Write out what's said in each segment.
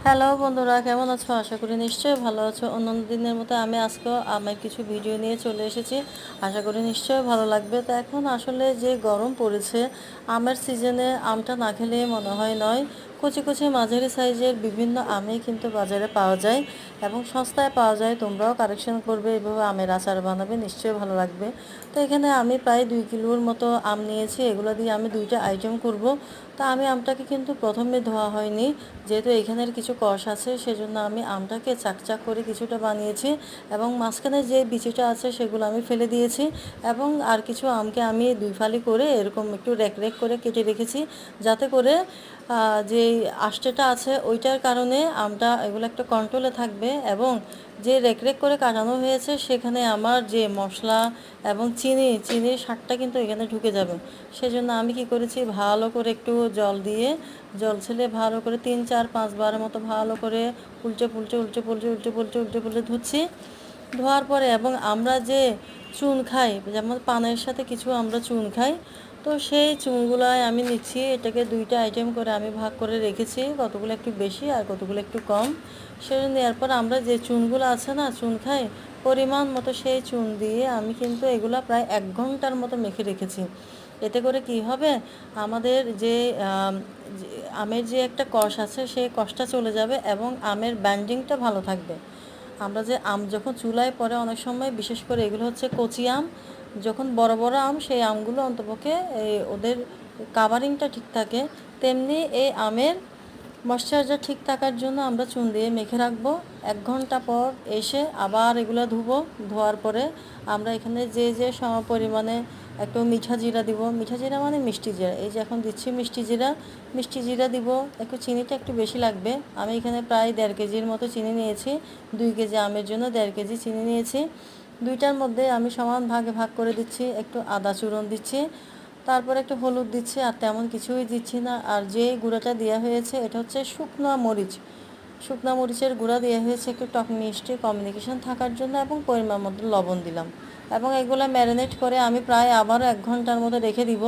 Hello বন্ধুরা, কেমন আছো? আশা করি নিশ্চয়ই ভালো আছো। অন্যান্য দিনের মতো আমি আজকেও আমার কিছু ভিডিও নিয়ে চলে এসেছি। আশা করি নিশ্চয়ই ভালো লাগবে। তো এখন আসলে যে গরম পড়েছে, আমের সিজনে আমটা না খেলে মনে হয় নয়। কচি কচি মাঝারি সাইজের বিভিন্ন আমই কিন্তু বাজারে পাওয়া যায় এবং সস্তায় পাওয়া যায়। তোমরাও কালেকশন করবে, এভাবে আমের আচার বানাবে, নিশ্চয়ই ভালো লাগবে। তো এখানে আমি প্রায় 2 কিলোর মতো আম নিয়েছি। এগুলো দিয়ে আমি 2টা আইটেম করব। তা আমি আমটাকে কিন্তু প্রথমে ধোয়া হয়নি, যেহেতু এখানের কিছু কষ আছে, সেজন্য আমি আমটাকে চাকচাক করে কিছুটা বানিয়েছি এবং মাঝখানে যে বিচিটা আছে সেগুলো আমি ফেলে দিয়েছি এবং আর কিছু আমকে আমি 2 ফালি করে এরকম একটু রেক রেক করে কেটে রেখেছি, যাতে করে যে আঁশটা আছে ওইটার কারণে আমটা এগুলো একটা কন্ট্রোলে থাকবে এবং যে রেক রেক করে কাটানো হয়েছে সেখানে আমার যে মশলা এবং চিনির স্বাদটা কিন্তু এখানে ঢুকে যাবে। সেজন্য আমি কি করেছি, ভালো করে একটু জল ছেলে ভালো করে 3 4 5 বারের মতো ভালো করে উল্টে পুল্টে ধুচ্ছি। ধোয়ার পরে এবং আমরা যে চুন খাই, যেমন পানের সাথে কিছু আমরা চুন খাই, তো সেই চুনগুলাই আমি নিচ্ছি। এটাকে 2টা আইটেম করে আমি ভাগ করে রেখেছি, কতগুলো একটু বেশি আর কতগুলো একটু কম। সেটা নেওয়ার পর আমরা যে চুনগুলো আছে না, চুন খাই, পরিমাণ মতো সেই চুন দিয়ে আমি কিন্তু এগুলা প্রায় 1 ঘন্টার মতো মেখে রেখেছি। এতে করে কি হবে, আমাদের যে আমের যে একটা কষ আছে সেই কষটা চলে যাবে এবং আমের ব্যান্ডিংটা ভালো থাকবে। আমরা যে আম যখন চুলায় পড়ে অনেক সময়, বিশেষ করে এগুলো হচ্ছে কচি আম, যখন বড় বড় আম সেই আমগুলো অন্তপক্ষে ওদের কাভারিংটা ঠিক থাকে, তেমনি এই আমের ময়শ্চারাইজার ঠিক থাকার জন্য আমরা চুন দিয়ে মেখে রাখবো। 1 ঘন্টা পর এসে আবার এগুলো ধুবো। ধোয়ার পরে আমরা এখানে যে পরিমাণে একটু মিঠা জিরা দিব, মিঠা জিরা মানে মিষ্টি জিরা, এই যে এখন দিচ্ছি মিষ্টি জিরা দিব। একটু চিনিটা একটু বেশি লাগবে। আমি এখানে প্রায় 1.5 কেজির মতো চিনি নিয়েছি। 2 কেজি আমের জন্য 1.5 কেজি চিনি নিয়েছি। দুইটার মধ্যে আমি সমান ভাগে ভাগ করে দিচ্ছি। একটু আদা চূরণ দিচ্ছি, তারপর একটু হলুদ দিচ্ছি, আর তেমন কিছুই দিচ্ছি না। আর যে গুঁড়াটা দেওয়া হয়েছে এটা হচ্ছে শুকনা মরিচের গুঁড়া দেওয়া হয়েছে, একটু টক মিষ্টি কমিউনিকেশন থাকার জন্য, এবং পরিমাণ মতো লবণ দিলাম। এবং এগুলো ম্যারিনেট করে আমি প্রায় আবারও 1 ঘন্টার মতো রেখে দিব,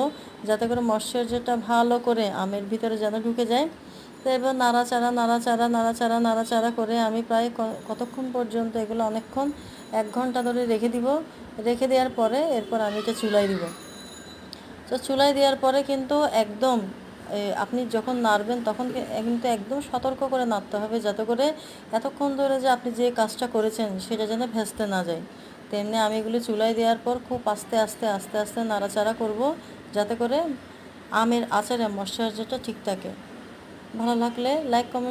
যাতে করে ময়শ্চারাইজারটা ভালো করে আমের ভিতরে যেন ঢুকে যায়। তো এবার নাড়াচাড়া করে আমি প্রায় কতক্ষণ পর্যন্ত, এগুলো অনেকক্ষণ, 1 ঘন্টা ধরে রেখে দিব। রেখে দেওয়ার পরে এরপর আমি এটা চুলায় দিব। তো চুলায় দেওয়ার পরে কিন্তু একদম আপনি যখন নাড়বেন তখন কিন্তু একদম সতর্ক করে নাড়তে হবে, যাতে করে এতক্ষণ ধরে যে আপনি যে কাজটা করেছেন সেটা যেন ভেস্তে না যায়। তেমনি আমি এগুলো চুলায় দেওয়ার পর খুব আস্তে আস্তে আস্তে আস্তে নাড়াচাড়া করব, যাতে করে আমের আচারে ময়শ্চারাইজারটা ঠিক থাকে। ভালো লাগলে লাইক কমেন্ট